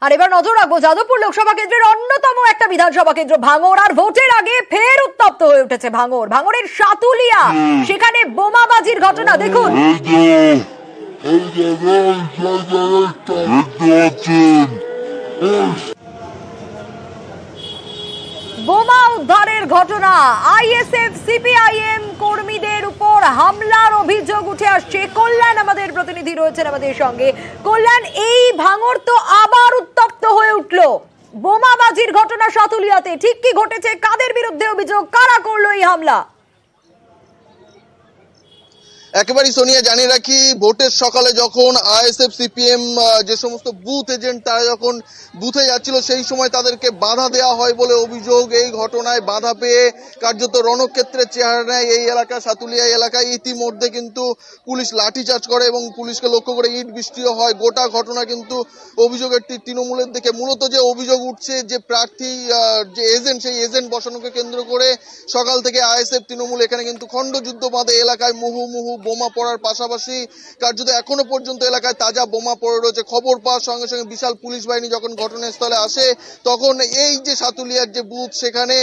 আর এবার নজর রাখবো যাদবপুর লোকসভা কেন্দ্রের অন্যতম একটা বিধানসভা কেন্দ্র ভাঙড়। আর ভোটের আগে ফের উত্তপ্ত হয়ে উঠেছে ভাঙড়ের সাতুলিয়া। সেখানে বোমাবাজির ঘটনা দেখুন। বোমা উদ্ধারের ঘটনা, আইএসএফ সিপিআইএম কর্মীদের উপর হামলার অভিযোগ উঠে আসছে। কল্যাণ আমাদের প্রতিনিধি রয়েছেন আমাদের সঙ্গে। কল্যাণ, এই ভাঙড় তো আবার উত্তপ্ত হয়ে উঠলো। বোমাবাজির ঘটনা সাতুলিয়াতে, ঠিক কি ঘটেছে? কাদের বিরুদ্ধে অভিযোগ? কারা করলো এই হামলা? একেবারেই সোনিয়া, জানিয়ে রাখি, ভোটের সকালে যখন আইএসএফ সিপিএম যে সমস্ত বুথ এজেন্ট তারা যখন বুথে যাচ্ছিল সেই সময় তাদেরকে বাধা দেওয়া হয় বলে অভিযোগ। এই ঘটনায় বাধা পেয়ে কার্যত রণক্ষেত্রের চেহারা নেয় এই এলাকা, সাতুলিয়া এলাকায়। ইতিমধ্যে কিন্তু পুলিশ লাঠিচার্জ করে এবং পুলিশকে লক্ষ্য করে ইট বৃষ্টিও হয়। গোটা ঘটনা কিন্তু অভিযোগের তৃণমূলের দিকে। মূলত যে অভিযোগ উঠছে যে প্রার্থী যে এজেন্ট, সেই এজেন্ট বসানোকে কেন্দ্র করে সকাল থেকে আইএসএফ তৃণমূল এখানে কিন্তু খণ্ডযুদ্ধ বাঁধে। এলাকায় মুহুর্মুহু বোমা পড়ার পাশাপাশি কার্যত এখনো পর্যন্ত এলাকায় তাজা বোমা পড়ে রয়েছে। খবর পাওয়ার সঙ্গে সঙ্গে বিশাল পুলিশ বাহিনী যখন ঘটনাস্থলে আসে তখন এই যে সাতুলিয়ার যে বুথ সেখানে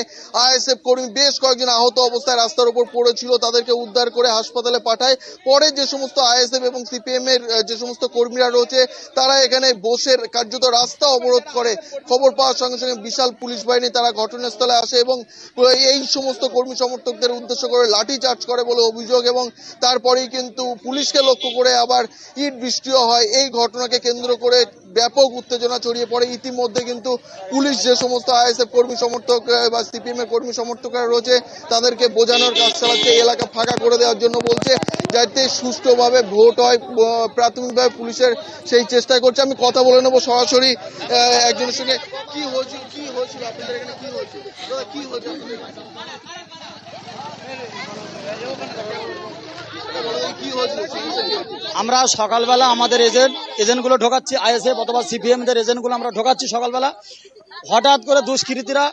আইএসএফ কর্মী বেশ কয়েকজন আহত অবস্থায় রাস্তার উপর পড়েছিল, তাদেরকে উদ্ধার করে হাসপাতালে পাঠায়। পরে যে সমস্ত আইএসএফ এবং সিপিএম এর যে সমস্ত কর্মীরা রয়েছে তারা এখানে বসে কার্যত রাস্তা অবরোধ করে। খবর পাওয়ার সঙ্গে সঙ্গে বিশাল পুলিশ বাহিনী তারা ঘটনাস্থলে আসে এবং এই সমস্ত কর্মী সমর্থকদের উদ্দেশ্য করে লাঠি চার্জ করে বলে অভিযোগ। এবং তারপরেই কিন্তু পুলিশকে লক্ষ্য করে আবার ইট বৃষ্টিও হয়। এই ঘটনাকে কেন্দ্র করে ব্যাপক উত্তেজনা ছড়িয়ে পড়ে। ইতিমধ্যে কিন্তু পুলিশ যে সমস্ত আইএসএফ কর্মী সমর্থক বা সিপিএম এর কর্মী সমর্থকরা রয়েছে তাদেরকে বোঝানোর কাজ চালাচ্ছে, এই এলাকা ফাঁকা করে দেওয়ার জন্য বলছে, যাতে সুষ্ঠুভাবে ভোট হয়। প্রাথমিকভাবে পুলিশের সেই চেষ্টাই করছে। আমি কথা বলে নেবো সরাসরি একজনের সঙ্গে। কি হয়েছিল আপনাদের এখানে? কি হয়েছিল দাদা, কি হয়েছে? আমরা সকালবেলা আমাদের এজেন্টগুলো ঢোকাচ্ছি, আইএসএফ অথবা সিপিএম দের এজেন্টগুলো আমরা ঢোকাচ্ছি সকালবেলা। হঠাৎ করে দুষ্কৃতীরা,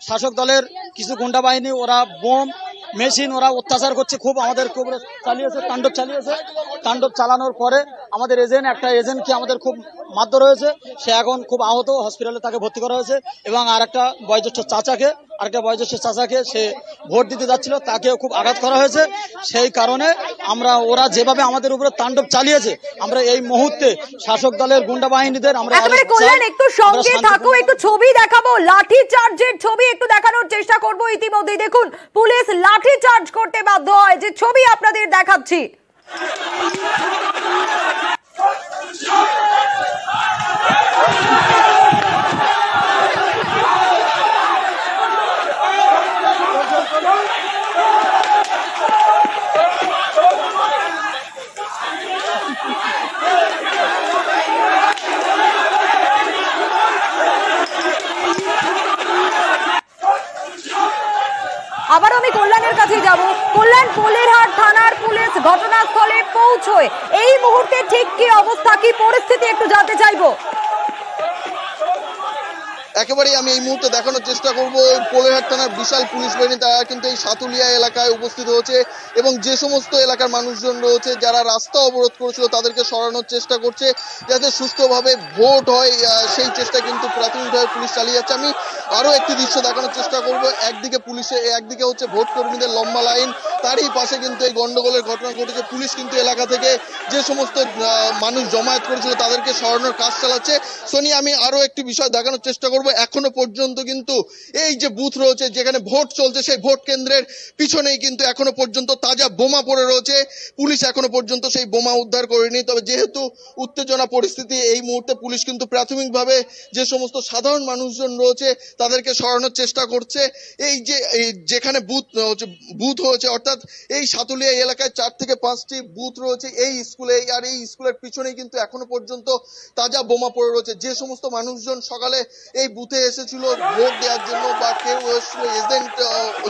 শাসক দলের কিছু গুন্ডা বাহিনী, ওরা বোম মেশিন ওরা অত্যাচার করছে, খুব আমাদের খুব চালিয়েছে, তাণ্ডব চালানোর পরে আমাদের একটা এজেন্টকে আমাদের খুব মারধর হয়েছে। সে এখন খুব আহত, হসপিটালে তাকে ভর্তি করা হয়েছে। এবং আরেকটা বয়োজ্যেষ্ঠ চাচাকে সে ভোট দিতে যাচ্ছিল, তাকেও খুব আঘাত করা হয়েছে। সেই কারণে ওরা যেভাবে আমাদের উপরে তাণ্ডব চালিয়েছে, আমরা এই মুহূর্তে শাসক দলের গুন্ডা বাহিনীদের আমরা একটু সঙ্গে থাকো, একটু ছবি দেখাবো, লাঠি চার্জের ছবি একটু দেখানোর চেষ্টা করব। ইতিমধ্যেই দেখুন পুলিশ লাঠি চার্জ করতে বাধ্য হয়, যে ছবি আপনাদের দেখাচ্ছি। আবার আমি কল্যাণের কাছে যাব। কল্যাণ, পোলেরহাট থানার পুলিশ ঘটনাস্থলে পৌঁছয়, এই মুহূর্তে ঠিক কি অবস্থা, কি পরিস্থিতি একটু জানতে চাইবো। একেবারেই আমি এই মুহূর্তে দেখানোর চেষ্টা করবো। পোলেরহাট থানার বিশাল পুলিশ বাহিনী তারা কিন্তু এই সাতুলিয়া এলাকায় উপস্থিত হয়েছে এবং যে সমস্ত এলাকার মানুষজন রয়েছে যারা রাস্তা অবরোধ করেছিল তাদেরকে সরানোর চেষ্টা করছে, যাতে সুষ্ঠুভাবে ভোট হয় সেই চেষ্টা কিন্তু প্রাথমিকভাবে পুলিশ চালিয়ে যাচ্ছে। আমি আরো একটি দৃশ্য দেখানোর চেষ্টা করব। একদিকে হচ্ছে ভোট কর্মীদের লম্বা লাইন, তারই পাশে কিন্তু এই গন্ডগোলের ঘটনা ঘটেছে। পুলিশ কিন্তু এলাকা থেকে যে সমস্ত মানুষ জমায়েত করেছিল তাদেরকে সরানোর কাজ চালাচ্ছে। সোনিয়া, আমি আরো একটি বিষয় দেখানোর চেষ্টা করব। এখনো পর্যন্ত কিন্তু এই যে বুথ রয়েছে যেখানে ভোট চলছে সেই ভোট কেন্দ্রের পিছনেই কিন্তু এখনো পর্যন্ত তাজা বোমা পড়ে রয়েছে। পুলিশ এখনো পর্যন্ত সেই বোমা উদ্ধার করেনি। তবে যেহেতু উত্তেজনা পরিস্থিতি, এই মুহূর্তে পুলিশ কিন্তু প্রাথমিকভাবে যে সমস্ত সাধারণ মানুষজন রয়েছে তাদেরকে সরানোর চেষ্টা করছে। এই যে যেখানে বুথ হয়েছে, অর্থাৎ এই সাতুলিয়া এলাকায় 4 থেকে 5টি বুথ রয়েছে এই স্কুলে, আর এই স্কুলের পিছনেই কিন্তু এখনো পর্যন্ত তাজা বোমা পড়ে রয়েছে। যে সমস্ত মানুষজন সকালে এই বুথে এসেছিল ভোট দেওয়ার জন্য বা কেউ এসেছিল এজেন্ট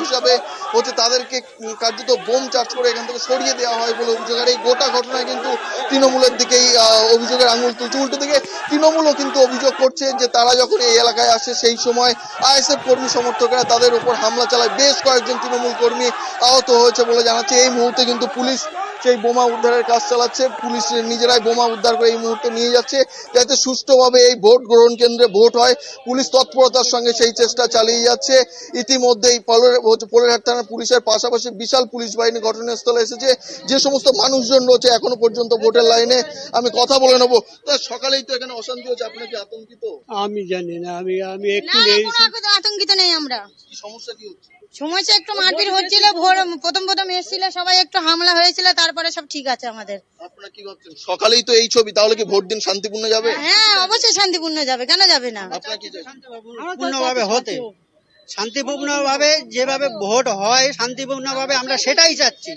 হিসাবে হচ্ছে, তাদেরকে কার্যত বোম চার্জ করে এখান থেকে সরিয়ে দেওয়া হয় বলে অভিযোগ। আর এই গোটা ঘটনায় কিন্তু তৃণমূলের দিকেই অভিযোগের আঙুল তুলছে। উল্টো দিকে তৃণমূলও কিন্তু অভিযোগ করছে যে তারা যখন এই এলাকায় আসে সেই সময় আইএসএফ কর্মী সমর্থকরা তাদের উপর হামলা চালায়, বেশ কয়েকজন তৃণমূল কর্মী আহত হয়েছে বলে জানাচ্ছে। এই মুহূর্তে কিন্তু পুলিশ সেই বোমা উদ্ধারের কাজ চালাচ্ছে। পুলিশ নিজেরাই বোমা উদ্ধার করে এই মুহূর্তে নিয়ে যাচ্ছে যাতে সুষ্ঠুভাবে এই ভোট গ্রহণ কেন্দ্রে ভোট হয়। পুলিশ তৎপরতার সঙ্গে সেই চেষ্টা চালিয়ে যাচ্ছে। ইতিমধ্যেই পোলেরহাট থানার পুলিশের পাশাপাশি বিশাল পুলিশ বাহিনী ঘটনাস্থলে এসেছে। যে সমস্ত মানুষজন রয়েছে এখনো পর্যন্ত ভোটের লাইনে, আমি কথা বলে নেবো। সকালেই তো এখানে অশান্তি হচ্ছে, আপনার কি আতঙ্কিত? আমি জানি না, আমি একটু না না নেই। কোনো আতঙ্কিত নেই আমরা। কি সমস্যা কি হচ্ছে? সমস্যা একটু মারপিট হচ্ছিল, প্রথম এসেছিল সবাই, একটু হামলা হয়েছিল, তারপরে সব ঠিক আছে আমাদের। আপনারা কি ভাবছেন? সকালেই তো এই ছবি, তাহলে কি ভোট দিন শান্তিপূর্ণ যাবে? হ্যাঁ অবশ্যই শান্তিপূর্ণ যাবে, কেন যাবে না? আপনারা কি চাইছেন? শান্তিপূর্ণভাবে হতে, শান্তিপূর্ণভাবে যেভাবে ভোট হয় শান্তিপূর্ণভাবে আমরা সেটাই চাচ্ছি।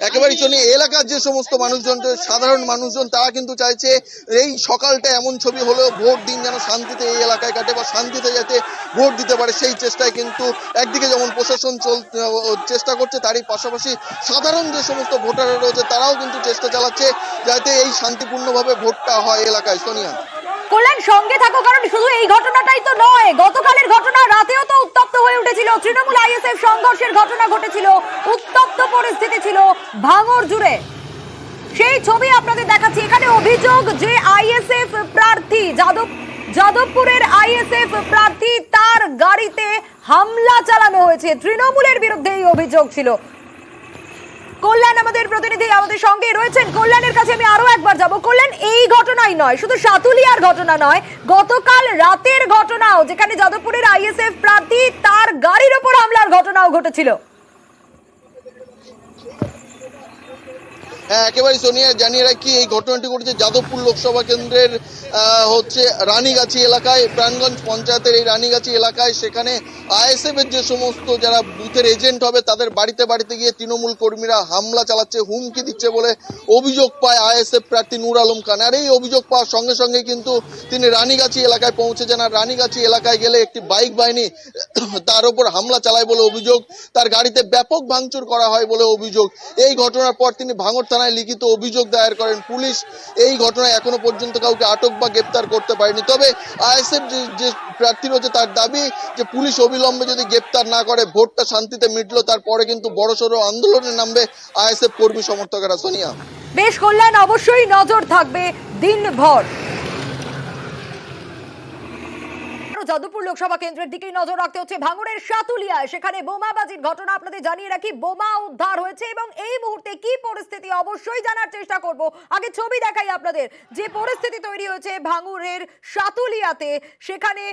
একেবারে শুনি এলাকার যে সমস্ত মানুষজন, সাধারণ মানুষজন, তারা কিন্তু চাইছে এই সকালটা এমন ছবি হলেও ভোট দিন যেন শান্তিতে এই এলাকায় কাটে বা শান্তিতে যাতে ভোট দিতে পারে, সেই চেষ্টায় কিন্তু একদিকে যেমন প্রশাসন চেষ্টা করছে, তারই পাশাপাশি সাধারণ যে সমস্ত ভোটাররা রয়েছে তারাও কিন্তু চেষ্টা চালাচ্ছে যাতে এই শান্তিপূর্ণভাবে ভোটটা হয় এলাকায়। সোনিয়া, কল্যাণ সঙ্গে থাকো, কারণ শুধু এই ঘটনাটাই তো নয়, গতকালের ঘটনা রাতেও তো উত্তপ্ত হয়ে উঠেছিল। তৃণমূল আইএসএফ সংঘর্ষের ঘটনা ঘটেছিল, উত্তপ্ত পরিস্থিতি ছিল ভাঙড় জুড়ে। সেই ছবি আপনাদের দেখাচ্ছি। এখানে অভিযোগ যে আইএসএফ প্রার্থী যাদবপুরের আইএসএফ প্রার্থী, তার গাড়িতে হামলা চালানো হয়েছে। তৃণমূলের বিরুদ্ধে এই অভিযোগ ছিল। কল্যাণ আমাদের প্রতিনিধি আমাদের সঙ্গে রয়েছেন। কল্যাণের কাছে আমি আরো একবার যাব। কল্যাণ, এই ঘটনাই নয়, শুধু সাতুলিয়ার ঘটনা নয়, গতকাল রাতের ঘটনাও, যেখানে যাদবপুরের আইএসএফ প্রার্থী তার গাড়ির ওপর হামলার ঘটনাও ঘটেছিল। হ্যাঁ, একেবারে সোনিয়া, জানিয়ে রাখি এই ঘটনাটি ঘটেছে যাদবপুর লোকসভা কেন্দ্রের হচ্ছে রানীগাছি এলাকায়, প্রাণগঞ্জ পঞ্চায়েতের এই রানীগাছি এলাকায়। সেখানে আইএসএফ এর যে সমস্ত যারা বুথের এজেন্ট হবে তাদের বাড়িতে বাড়িতে গিয়ে তৃণমূল কর্মীরা হামলা চালাচ্ছে, হুমকি দিচ্ছে বলে অভিযোগ পায় আইএসএফ প্রার্থী নূর আলম খান। আর এই অভিযোগ পাওয়ার সঙ্গে সঙ্গে কিন্তু তিনি রানীগাছি এলাকায় পৌঁছে যান। আর রানীগাছি এলাকায় গেলে একটি বাইক বাহিনী তার উপর হামলা চালায় বলে অভিযোগ, তার গাড়িতে ব্যাপক ভাঙচুর করা হয় বলে অভিযোগ। এই ঘটনার পর তিনি ভাঙড় থানায় লিখিত অভিযোগ দায়ের করেন। পুলিশ এই ঘটনায় এখনো পর্যন্ত কাউকে আটক বা গ্রেপ্তার করতে পারেনি। তবে আইএসএফ যে প্রার্থী রয়েছে তার দাবি যে পুলিশ অবিলম্বে যদি গ্রেপ্তার না করে ভোটটা শান্তিতে মিটলো, তারপরে কিন্তু বড়সড় আন্দোলনে নামবে আইএসএফ কর্মী সমর্থকেরা। সোনিয়া, বেশ কল্যাণ, অবশ্যই নজর থাকবে দিনভর। যাদবপুর লোকসভা কেন্দ্রের দিকেই নজর রাখতে হচ্ছে। ভাঙড়ের সাতুলিয়ায় সেখানে বোমাবাজির ঘটনা আপনাদের জানিয়ে রাখি। বোমা উদ্ধার হয়েছে এবং এই মুহূর্তে কি পরিস্থিতি অবশ্যই জানার চেষ্টা করব। আগে ছবি দেখাই আপনাদের। যে পরিস্থিতি তৈরি হয়েছে ভাঙড়ের সাতুলিয়াতে, সেখানে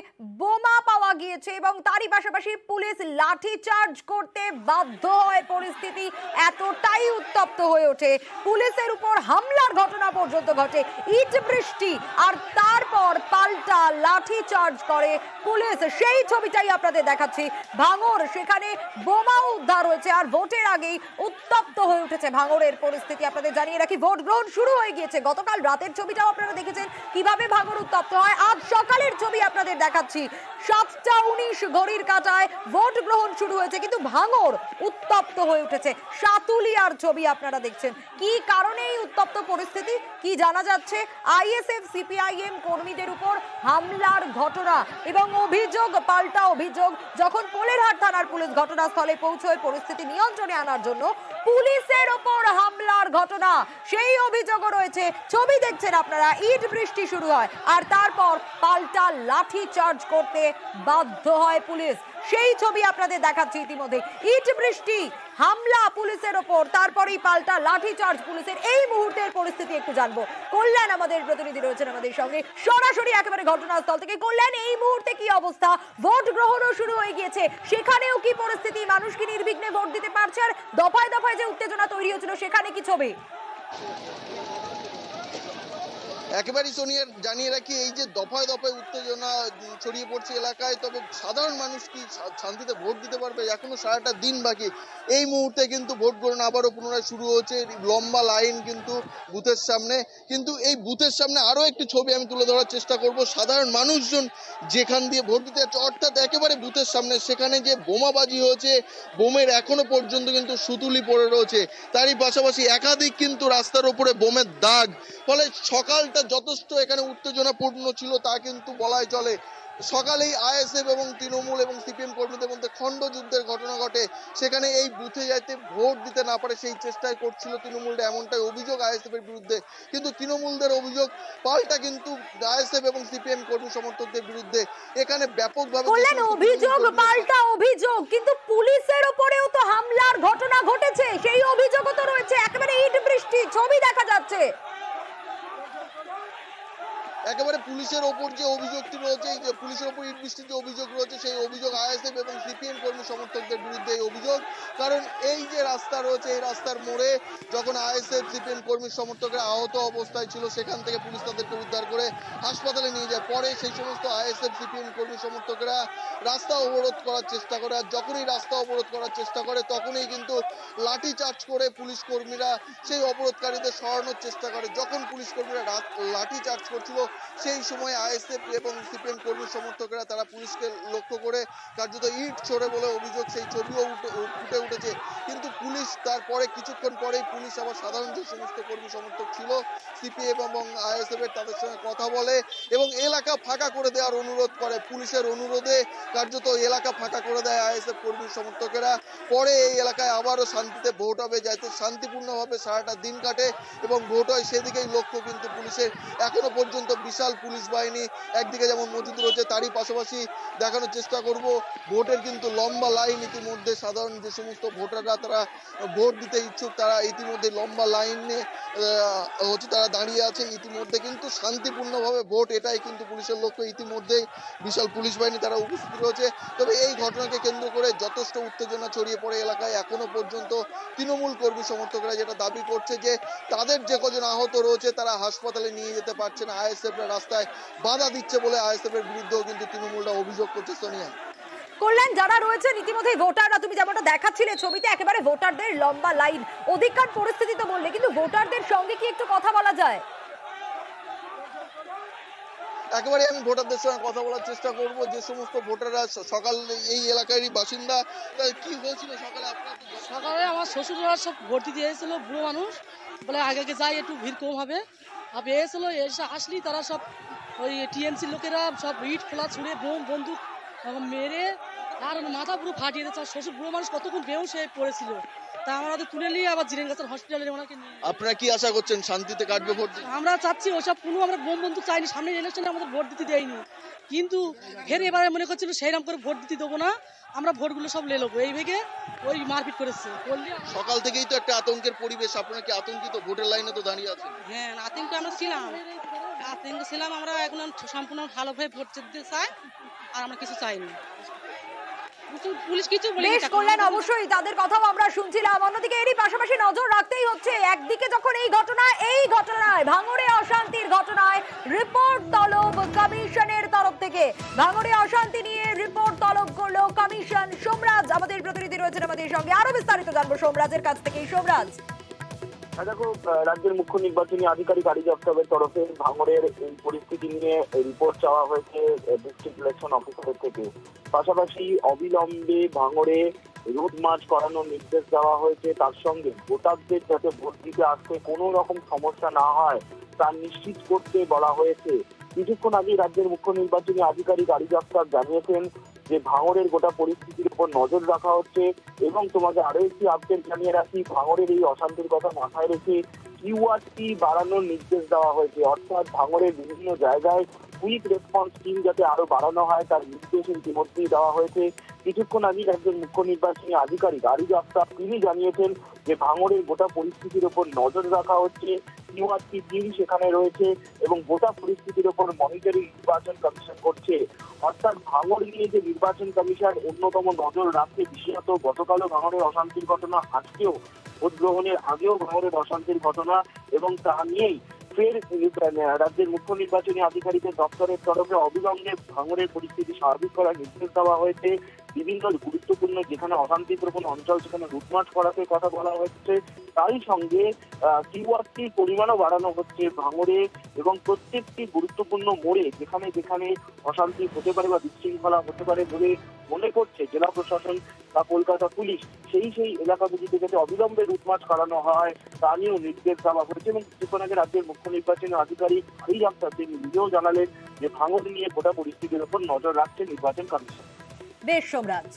বোমা পাওয়া গিয়েছে এবং তারই পাশাপাশি পুলিশ লাঠি চার্জ করতে বাধ্য হয়। পরিস্থিতি এতটাই উত্তপ্ত হয়ে ওঠে, পুলিশের উপর হামলার ঘটনা পর্যন্ত ঘটে। ইট বৃষ্টি আর তারপর পাল্টা লাঠি চার্জ করে পুলিশ, সেই ছবিটাই আপনাদের দেখাচ্ছি। ভাঙড়, সেখানে বোমা উদ্ধার হয়েছে আর ভোটের আগেই উত্তপ্ত হয়ে উঠেছে ভাঙড়ের পরিস্থিতি। আপনাদের জানিয়ে রাখি ভোট গ্রহণ শুরু হয়ে গিয়েছে। গতকাল রাতের ছবিটাও আপনারা দেখেছেন কিভাবে ভাঙড় উত্তপ্ত হয়। আজ সকালের ছবি আপনাদের দেখাচ্ছি। 7:19 ঘড়ির কাঁটায় ভোট গ্রহণ শুরু হয়েছে, কিন্তু ভাঙড় উত্তপ্ত হয়ে উঠেছে। সাতুলিয়ার ছবি আপনারা দেখছেন। কি কারণে এই উত্তপ্ত পরিস্থিতি, কি জানা যাচ্ছে? আইএসএফ সিপিআইএম কর্মীদের উপর হামলার ঘটনা এবং অভিযোগ, পাল্টা অভিযোগ। যখন পোলেরহাট থানার পুলিশ ঘটনাস্থলে পৌঁছয় পরিস্থিতি নিয়ন্ত্রণে আনার জন্য, পুলিশের ওপর হামলার ঘটনা, সেই অভিযোগও রয়েছে। ছবি দেখছেন আপনারা। ইট বৃষ্টি শুরু হয় আর তারপর পাল্টা লাঠি চার্জ করতে বাধ্য হয় পুলিশ, সেই ছবি আপনাদের দেখাচ্ছি ইতিমধ্যে। ইট বৃষ্টি, হামলা পুলিশের ওপর, তারপরেই পাল্টা লাঠি চার্জ পুলিশের। এই মুহূর্তের পরিস্থিতি একটু জানবো। কল্যাণ আমাদের প্রতিনিধি রয়েছেন আমাদের সঙ্গে সরাসরি একেবারে ঘটনাস্থল থেকে। কল্যাণ, এই মুহূর্তে কি অবস্থা? ভোট গ্রহণও শুরু হয়ে গিয়েছে, সেখানেও কি পরিস্থিতি? মানুষ কি নির্বিঘ্নে ভোট দিতে পারছে? আর দফায় দফায় যে উত্তেজনা তৈরি হয়েছিল সেখানে কি ছবি? একেবারেই সোনিয়ার, জানিয়ে রাখি এই যে দফায় দফায় উত্তেজনা ছড়িয়ে পড়ছে এলাকায়, তবে সাধারণ মানুষ কি শান্তিতে ভোট দিতে পারবে? এখনো সারাটা দিন বাকি। এই মুহূর্তে কিন্তু ভোট গ্রহণ আবারও পুনরায় শুরু হচ্ছে। লম্বা লাইন কিন্তু বুথের সামনে, কিন্তু এই বুথের সামনে আরো একটি ছবি আমি তুলে ধরার চেষ্টা করব। সাধারণ মানুষজন যেখান দিয়ে ভোট দিতে যাচ্ছে, অর্থাৎ একেবারে বুথের সামনে, সেখানে যে বোমাবাজি হয়েছে, বোমের এখনো পর্যন্ত কিন্তু সুতুলি পড়ে রয়েছে। তারই পাশাপাশি একাধিক কিন্তু রাস্তার উপরে বোমের দাগ। ফলে সকালটা সময়টা যথেষ্ট এখানে উত্তেজনাপূর্ণ ছিল তা কিন্তু বলাই চলে। সকালেই আইএসএফ এবং তৃণমূল এবং সিপিএম কর্মীদের মধ্যে খণ্ডযুদ্ধের ঘটনা ঘটে। সেখানে এই বুথে যাইতে ভোট দিতে না পারে সেই চেষ্টাই করছিল তৃণমূলটা, এমনটাই অভিযোগ আইএসএফ এর বিরুদ্ধে। কিন্তু তৃণমূলদের অভিযোগ পাল্টা কিন্তু আইএসএফ এবং সিপিএম কর্মী সমর্থকদের বিরুদ্ধে এখানে ব্যাপকভাবে বললেন অভিযোগ পাল্টা অভিযোগ, কিন্তু পুলিশের উপরেও তো হামলার ঘটনা ঘটেছে, সেই অভিযোগও তো রয়েছে। একেবারে ইট বৃষ্টি ছবি দেখা যাচ্ছে। একেবারে পুলিশের ওপর যে অভিযোগটি রয়েছে, যে পুলিশের ওপর ইট বৃষ্টির যে অভিযোগ রয়েছে, সেই অভিযোগ আইএসএফ এবং সিপিএম কর্মী সমর্থকদের বিরুদ্ধে এই অভিযোগ। কারণ এই যে রাস্তা রয়েছে, এই রাস্তার মোড়ে যখন আইএসএফ সিপিএম কর্মী সমর্থকরা আহত অবস্থায় ছিল, সেখান থেকে পুলিশ তাদেরকে উদ্ধার করে হাসপাতালে নিয়ে যায়। পরে সেই সমস্ত আইএসএফ সিপিএম কর্মী সমর্থকরা রাস্তা অবরোধ করার চেষ্টা করে। আর যখনই রাস্তা অবরোধ করার চেষ্টা করে তখনই কিন্তু লাঠি চার্জ করে পুলিশ কর্মীরা সেই অবরোধকারীদের সরানোর চেষ্টা করে। যখন পুলিশ কর্মীরা লাঠি চার্জ করছিল সেই সময় আইএসএফ এবং সিপিএম কর্মী সমর্থকরা তারা পুলিশকে লক্ষ্য করে কার্যত ইট ছোড়ে বলে অভিযোগ, সেই ছবিও ফুটে উঠেছে। কিন্তু পুলিশ তারপরে কিছুক্ষণ পরেই পুলিশ আবার সাধারণ যে সমস্ত কর্মী সমর্থক ছিল সিপিএম এবং আইএসএফ এর তাদের সঙ্গে কথা বলে এবং এলাকা ফাঁকা করে দেওয়ার অনুরোধ করে। পুলিশের অনুরোধে কার্যত এলাকা ফাঁকা করে দেয় আইএসএফ কর্মী সমর্থকেরা। পরে এই এলাকায় আবারও শান্তিতে ভোট হবে, যাতে শান্তিপূর্ণভাবে সারাটা দিন কাটে এবং ভোট হয় সেদিকেই লক্ষ্য কিন্তু পুলিশের। এখনো পর্যন্ত বিশাল পুলিশ বাহিনী একদিকে যেমন মজুদ রয়েছে, তারই পাশাপাশি দেখানোর চেষ্টা করব ভোটের কিন্তু লম্বা লাইন। ইতিমধ্যে সাধারণ যে সমস্ত ভোটাররা তারা ভোট দিতে ইচ্ছুক তারা ইতিমধ্যে লম্বা লাইনে তারা দাঁড়িয়ে আছে। ইতিমধ্যে কিন্তু শান্তিপূর্ণভাবে ভোট, এটাই কিন্তু পুলিশের লক্ষ্য। ইতিমধ্যেই বিশাল পুলিশ বাহিনী তারা উপস্থিত রয়েছে। তবে এই ঘটনাকে কেন্দ্র করে যথেষ্ট উত্তেজনা ছড়িয়ে পড়ে এলাকায়। এখনো পর্যন্ত তৃণমূল কর্মী সমর্থকরা যেটা দাবি করছে যে তাদের যে কজন আহত রয়েছে তারা হাসপাতালে নিয়ে যেতে পারছে না, আইএসএফরা রাস্তায় বাধা দিচ্ছে বলে আইএসএফ এর বিরুদ্ধেও কিন্তু তৃণমূলরা অভিযোগ করছে। সোনিয়া, কল্যাণ, যারা রয়েছেন ইতিমধ্যে ভোটাররা, তুমি যেমনটা দেখাচ্ছিলে ছবিতে, একেবারে ভোটারদের লম্বা লাইন, অধিকার পরিস্থিতি তো বললে, কিন্তু ভোটারদের সঙ্গে কি একটু কথা বলা যায়? একেবারে আমি ভোটারদের সঙ্গে কথা বলার চেষ্টা করব। যে সমস্ত ভোটাররা সকাল এই এলাকারই বাসিন্দা, কি হয়েছিল সকালে? সকালে আমার শ্বশুররা সব ভোট দিতে এসেছিল, বুড়ো মানুষ বলে আগে যাই একটু ভিড় কম হবে। আপনি এসেছিলো, এসে আসলি তারা সব ওই টিএমসি লোকেরা সব ইট খোলা ছুঁড়ে বোম বন্দুক মেরে আর মাথা পুরো ফাটিয়ে দিচ্ছে। শ্বশুর বুড়ো মানুষ কতক্ষণ বেহুশ হয়ে পড়েছিল, তা আমরা ওদের তুলে নিয়ে আবার জিরেঙ্গাছার হসপিটালে ওনাকে নিয়ে। আপনারা কি আশা করছেন শান্তিতে কাটবে ভোট? আমরা চাচ্ছি ওসব কোনো আমরা বোম বন্দুক চাইনি, সামনের ইলেকশনে আমাদের ভোট দিতে দেয়নি, কিন্তু ফের এবারে মনে করছিল সেইরকম করে ভোট দিতে দেবো না, আমরা ভোটগুলো সব লে নেবো, এই ভেগে ওই মারপিট করেছে। সকাল থেকেই তো একটা আতঙ্কের পরিবেশ, আপনারা কি আতঙ্কিত? ভোটের লাইনে তো দাঁড়িয়ে আছেন। হ্যাঁ, আতঙ্কে আমরা ছিলাম, আমরা এখন সম্পূর্ণ ভালোভাবে ভোট দিতে চাই, আর আমরা কিছু চাইনি। পুলিশ কিছু বেশ কল্যাণ, অবশ্যই তাদের কথাও আমরা শুনছিলাম। অন্যদিকে এরই পাশাপাশি নজর রাখতেই হচ্ছে, একদিকে যখন এই ঘটনায় ভাঙড়ে অশান্তির ঘটনায় রিপোর্ট তলব কমিশনের তরফ থেকে, ভাঙড়ে অশান্তি নিয়ে রিপোর্ট তলব করলো কমিশন। সোমরাজ আমাদের প্রতিনিধি রয়েছেন আমাদের সঙ্গে, আরো বিস্তারিত জানবো সোমরাজের কাছ থেকে। সোমরাজ, দেখো, রাজ্যের মুখ্য নির্বাচনী আধিকারিক আরিজ আফতাবের তরফে ভাঙড়ের এই পরিস্থিতি নিয়ে রিপোর্ট চাওয়া হয়েছে ডিস্ট্রিক্ট ইলেকশন অফিসারের থেকে। পাশাপাশি অবিলম্বে ভাঙড়ে রোড মার্চ করানোর নির্দেশ দেওয়া হয়েছে। তার সঙ্গে ভোটারদের যাতে ভোট দিতে আসতে কোনো রকম সমস্যা না হয় তা নিশ্চিত করতে বলা হয়েছে। কিছুক্ষণ আগে রাজ্যের মুখ্য নির্বাচনী আধিকারিক আরিজ আফতাব জানিয়েছেন যে ভাঙড়ের গোটা পরিস্থিতির উপর নজর রাখা হচ্ছে এবং তোমাকে আরো একটি আপডেট জানিয়ে রাখি, ভাঙড়ের এই অশান্তির কথা মাথায় রেখে কিউআরটি বাড়ানোর নির্দেশ দেওয়া হয়েছে। অর্থাৎ ভাঙড়ের বিভিন্ন জায়গায় কুইক রেসপন্স টিম যাতে আরো বাড়ানো হয় তার নির্দেশ ইতিমধ্যেই দেওয়া হয়েছে। কিছুক্ষণ আগে রাজ্যের মুখ্য নির্বাচনী আধিকারিক আরিজ আফতাব তিনি জানিয়েছেন যে ভাঙড়ের গোটা পরিস্থিতির উপর নজর রাখা হচ্ছে, কিউআরটি টিম সেখানে রয়েছে এবং গোটা পরিস্থিতির উপর মনিটরিং নির্বাচন কমিশন করছে। অর্থাৎ ভাঙড় নিয়ে যে নির্বাচন কমিশন অন্যতম নজর রাখছে, বিশেষত গতকালও ভাঙড়ের অশান্তির ঘটনা, আজকেও ভোট গ্রহণের আগেও ভাঙড়ের অশান্তির ঘটনা, এবং তা নিয়েই ফের রাজ্যের মুখ্য নির্বাচনী আধিকারিকের দপ্তরের তরফে অবিলম্বে ভাঙড়ের পরিস্থিতি স্বাভাবিক করার নির্দেশ দেওয়া হয়েছে। বিভিন্ন গুরুত্বপূর্ণ যেখানে অশান্তিপ্রবণ অঞ্চল সেখানে রুটমার্চ করাতে কথা বলা হচ্ছে। তারই সঙ্গে কিউআরটির পরিমাণও বাড়ানো হচ্ছে ভাঙড়ে এবং প্রত্যেকটি গুরুত্বপূর্ণ মোড়ে যেখানে যেখানে অশান্তি হতে পারে বা বিশৃঙ্খলা হতে পারে বলে মনে করছে জেলা প্রশাসন বা কলকাতা পুলিশ সেই এলাকাগুলিতে যাতে অবিলম্বে রুট মার্চ করানো হয় তা নিয়েও নির্দেশ দেওয়া হয়েছে। এবং কিছুক্ষণ আগে রাজ্যের মুখ্য নির্বাচনী আধিকারিক আরিজ আফতাব তিনি নিজেও জানালেন যে ভাঙড় নিয়ে গোটা পরিস্থিতির উপর নজর রাখছে নির্বাচন কমিশন। বেশ সোমরাজ,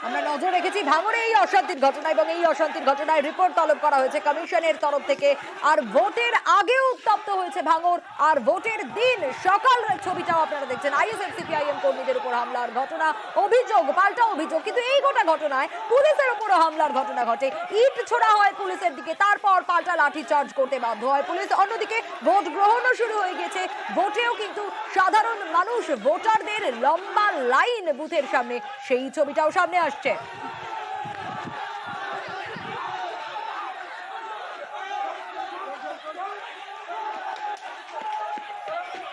আমরা নজর রেখেছি ভাঙড়ে এই অশান্তির ঘটনা এবং এই অশান্তির ঘটনায় রিপোর্ট তলব করা হয়েছে কমিশনের তরফ থেকে। আর ভোটের আগেও উত্তপ্ত হয়েছে ভাঙড়, আর ভোটের দিন সকাল ছবিটাও আপনারা দেখছেন। আইএসএফ সিপিআইএম কর্মীদের উপর হামলার ঘটনা, অভিযোগ পাল্টা অভিযোগ, কিন্তু এই গোটা ঘটনায় পুলিশের উপরও হামলার ঘটনা ঘটে। ইট ছোড়া হয় পুলিশের দিকে, তারপর পাল্টা লাঠি চার্জ করতে বাধ্য হয় পুলিশ। অন্যদিকে ভোট গ্রহণও শুরু হয়ে গেছে, ভোটেও কিন্তু সাধারণ মানুষ ভোটারদের লম্বা লাইন বুথের সামনে, সেই ছবিটাও সামনে আসছে।